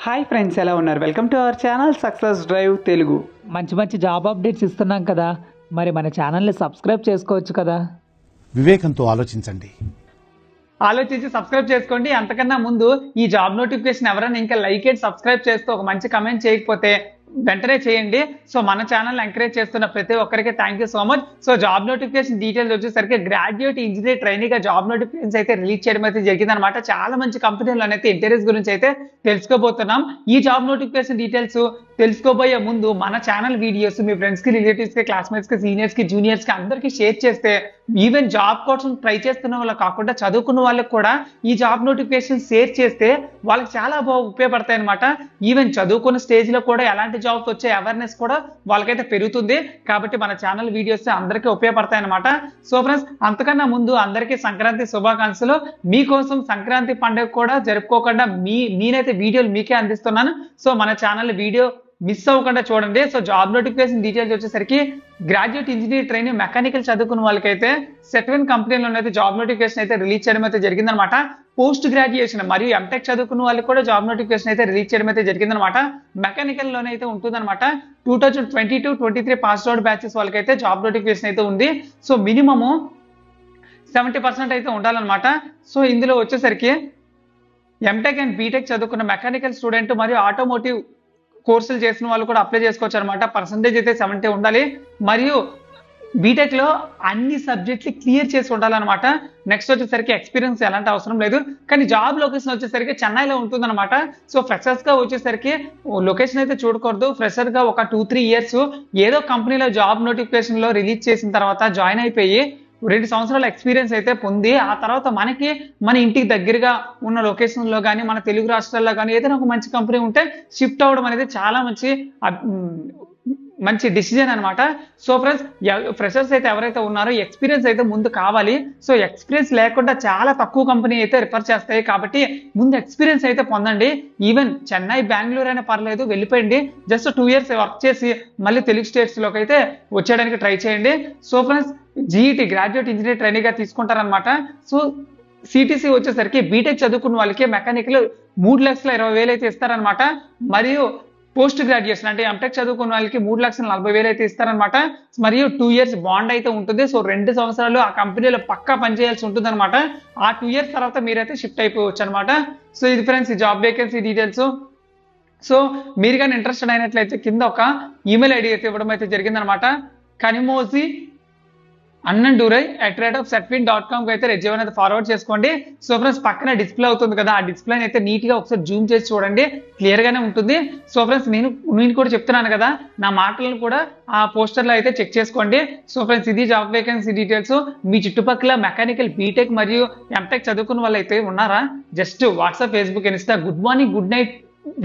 Hi friends, ఎలా ఉన్నారు? Welcome to our channel success drive Telugu. మంచి జాబ్ అప్డేట్స్ ఇస్తున్నాం కదా, మరి మన ఛానల్ని సబ్స్క్రైబ్ చేసుకోవచ్చు కదా. వివేకంతో ఆలోచించండి. ఆలోచించి సబ్స్క్రైబ్ చేసుకోండి. అంతకన్నా ముందు ఈ జాబ్ నోటిఫికేషన్ ఎవరైనా ఇంకా లైక్ అండ్ సబ్స్క్రైబ్ చేస్తూ ఒక మంచి కమెంట్ చేయకపోతే వెంటనే చేయండి. సో మన ఛానల్ ఎంకరేజ్ చేస్తున్న ప్రతి ఒక్కరికి thank you so much. So job notification details వచ్చేసరికి గ్రాడ్యుయేట్ ఇంజనీర్ ట్రైనీగా జాబ్ నోటిఫికేషన్స్ అయితే రిలీజ్ చేయడం అయితే జరిగిందనమాట. చాలా మంచి కంపెనీలోనైతే ఇంటర్వ్యూస్ గురించి అయితే తెలుసుకోబోతున్నాం. ఈ జాబ్ నోటిఫికేషన్ డీటెయిల్స్ తెలుసుకోబోయే ముందు మన ఛానల్ వీడియోస్ మీ ఫ్రెండ్స్ కి, రిలేటివ్స్ కి, క్లాస్మేట్స్ కి, సీనియర్స్ కి, జూనియర్స్ కి అందరికీ షేర్ చేస్తే ఈవెన్ జాబ్ కోసం ట్రై చేస్తున్న వాళ్ళు కాకుండా చదువుకున్న వాళ్ళకి కూడా ఈ జాబ్ నోటిఫికేషన్ షేర్ చేస్తే వాళ్ళకి చాలా బాగా ఉపయోగపడతాయి అనమాట. ఈవెన్ చదువుకున్న స్టేజ్ లో కూడా ఎలాంటి జాబ్స్ వచ్చే అవేర్నెస్ కూడా వాళ్ళకైతే పెరుగుతుంది. కాబట్టి మన ఛానల్ వీడియోస్ అందరికీ ఉపయోగపడతాయి అనమాట. సో ఫ్రెండ్స్, అంతకన్నా ముందు అందరికీ సంక్రాంతి శుభాకాంక్షలు. మీకోసం సంక్రాంతి పండుగ కూడా జరుపుకోకుండా నేనైతే వీడియోలు మీకే అందిస్తున్నాను. సో మన ఛానల్ వీడియో మిస్ అవ్వకుండా చూడండి. సో జాబ్ నోటిఫికేషన్ డీటెయిల్స్ వచ్చేసరికి గ్రాడ్యుయేట్ ఇంజనీర్ ట్రైనీ మెకానికల్ చదువుకున్న వాళ్ళకైతే సెట్వెన్ కంపెనీలోనైతే జాబ్ నోటిఫికేషన్ అయితే రిలీజ్ చేయడం అయితే జరిగిందనమాట. పోస్ట్ గ్రాడ్యుయేషన్ మరియు ఎంటెక్ చదువుకున్న వాళ్ళకి కూడా జాబ్ నోటిఫికేషన్ అయితే రిలీజ్ చేయడం అయితే జరిగిందనమాట. మెకానికల్ లోనే అయితే ఉంటుందన్నమాట. 2022-23 పాస్ అవుట్ బ్యాచెస్ వాళ్ళకైతే జాబ్ నోటిఫికేషన్ అయితే ఉంది. సో మినిమము 70% అయితే ఉండాలన్నమాట. సో ఇందులో వచ్చేసరికి ఎంటెక్ అండ్ బీటెక్ చదువుకున్న మెకానికల్ స్టూడెంట్ మరియు ఆటోమోటివ్ కోర్సులు చేసిన వాళ్ళు కూడా అప్లై చేసుకోవచ్చు అనమాట. పర్సంటేజ్ అయితే 70 ఉండాలి. మరియు బీటెక్ లో అన్ని సబ్జెక్టులు క్లియర్ చేసి ఉండాలన్నమాట. నెక్స్ట్ వచ్చేసరికి ఎక్స్పీరియన్స్ ఎలాంటి అవసరం లేదు. కానీ జాబ్ లొకేషన్ వచ్చేసరికి చెన్నైలో ఉంటుందన్నమాట. సో ఫ్రెషర్స్ గా వచ్చేసరికి లొకేషన్ అయితే చూడకూడదు. ఫ్రెషర్ గా ఒక 2-3 ఇయర్స్ ఏదో కంపెనీలో జాబ్ నోటిఫికేషన్ లో రిలీజ్ చేసిన తర్వాత జాయిన్ అయిపోయి 2 సంవత్సరాల ఎక్స్పీరియన్స్ అయితే పొంది ఆ తర్వాత మనకి మన ఇంటికి దగ్గరగా ఉన్న లొకేషన్ లో కానీ మన తెలుగు రాష్ట్రాల్లో కానీ ఏదైనా ఒక మంచి కంపెనీ ఉంటే షిఫ్ట్ అవ్వడం అనేది చాలా మంచి డిసిజన్ అనమాట. సో ఫ్రెషర్స్ అయితే ఎవరైతే ఉన్నారో ఎక్స్పీరియన్స్ అయితే ముందు కావాలి. సో ఎక్స్పీరియన్స్ లేకుండా చాలా తక్కువ కంపెనీ అయితే రిఫర్ చేస్తాయి. కాబట్టి ముందు ఎక్స్పీరియన్స్ అయితే పొందండి. ఈవెన్ చెన్నై, బెంగళూరు అయినా పర్లేదు, వెళ్ళిపోయింది. జస్ట్ 2 ఇయర్స్ వర్క్ చేసి మళ్ళీ తెలుగు స్టేట్స్ లోకి అయితే వచ్చేయడానికి ట్రై చేయండి. So friends, GET graduate engineer ట్రైనీగా తీసుకుంటారనమాట. సో సిటీసీ వచ్చేసరికి బీటెక్ చదువుకున్న వాళ్ళకి మెకానికల్ 3,20,000 అయితే ఇస్తారనమాట. మరియు పోస్ట్ గ్రాడ్యుయేషన్ అంటే ఎంటెక్ చదువుకున్న వాళ్ళకి 3,40,000 అయితే ఇస్తారనమాట. మరియు 2 ఇయర్స్ బాండ్ అయితే ఉంటుంది. సో 2 సంవత్సరాలు ఆ కంపెనీలో పక్కా పనిచేయాల్సి ఉంటుంది అనమాట. ఆ 2 ఇయర్స్ తర్వాత మీరైతే షిఫ్ట్ అయిపోవచ్చు అనమాట. సో ఇది ఫ్రెండ్స్ ఈ జాబ్ వేకెన్సీ డీటెయిల్స్. సో మీరు కానీ ఇంట్రెస్టెడ్ అయినట్లయితే కింద ఒక ఈమెయిల్ ఐడి అయితే ఇవ్వడం అయితే జరిగిందనమాట. kanimozi@setfin.com అయితే రెజ్యూమ్ అనేది ఫార్వర్డ్ చేసుకోండి. సో ఫ్రెండ్స్, పక్కన డిస్ప్లే అవుతుంది కదా, ఆ డిస్ప్లే అయితే నీట్ గా ఒకసారి జూమ్ చేసి చూడండి, క్లియర్ గానే ఉంటుంది. సో ఫ్రెండ్స్, నేను కూడా చెప్తున్నాను కదా, నా మాటలను కూడా ఆ పోస్టర్ లో అయితే చెక్ చేసుకోండి. సో ఫ్రెండ్స్, ఇది జాబ్ వేకెన్సీ డీటెయిల్స్. మీ చుట్టుపక్కల మెకానికల్, బీటెక్ మరియు ఎంటెక్ చదువుకున్న వాళ్ళు అయితే ఉన్నారా? Just WhatsApp, Facebook, Insta good morning, good night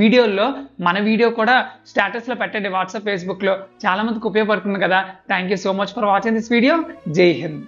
వీడియోల్లో మన వీడియో కూడా స్టేటస్ లో పెట్టండి. వాట్సాప్, ఫేస్బుక్ లో చాలా మందికి ఉపయోగపడుతుంది కదా. Thank you so much for watching this video. జై హింద్.